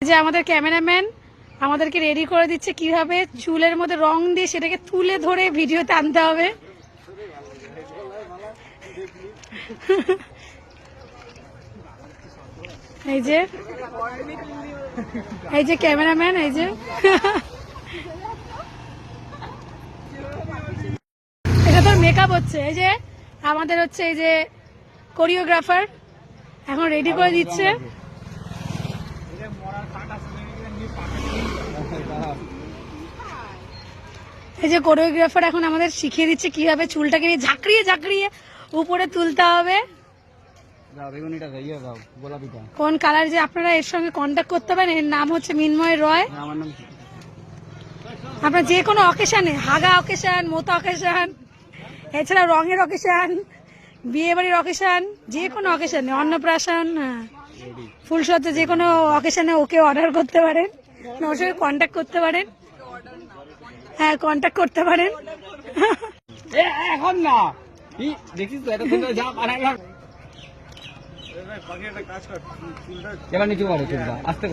যে আমাদের ক্যামেরাম্যান আমাদেরকে রেডি করে দিচ্ছে কিভাবে চুলের মধ্যে রং দিয়ে সেটাকে তুলে ধরে ভিডিওতে আনতে হবে। এই যে ক্যামেরাম্যান, এই যে এটা তোর মেকআপ হচ্ছে। এই যে আমাদের হচ্ছে এই যে কোরিওগ্রাফার এখন রেডি করে দিচ্ছে। এই যে কোরিওগ্রাফার এখন আমাদের শিখিয়ে দিচ্ছে কিভাবে চুলটাকে ঝাঁকড়িয়ে ঝাঁকড়িয়ে উপরে তুলতে হবে। কোন কালার যে আপনারা এর সঙ্গে কন্ট্যাক্ট করতে পারেন, এর নাম হচ্ছে মিন্ময় রয়। আপনার যে কোনো অকেশনে, হাগা অকেশন, মোতা অকেশন, এছাড়া রঙের অকেশন, বিয়ে বাড়ির অকেশন, যে কোনো অকেশনে, অন্নপ্রাশন, ফুলসজ্জা, যে কোনো অকেশনে ওকে অর্ডার করতে পারেন, ওর সঙ্গে কন্ট্যাক্ট করতে পারেন। হ্যাঁ, কন্ট্যাক্ট করতে পারেন। এখন না দেখিস তো এটা তোমরা যা বানাইলাম এবার নিচু করে চুলটা আস্তে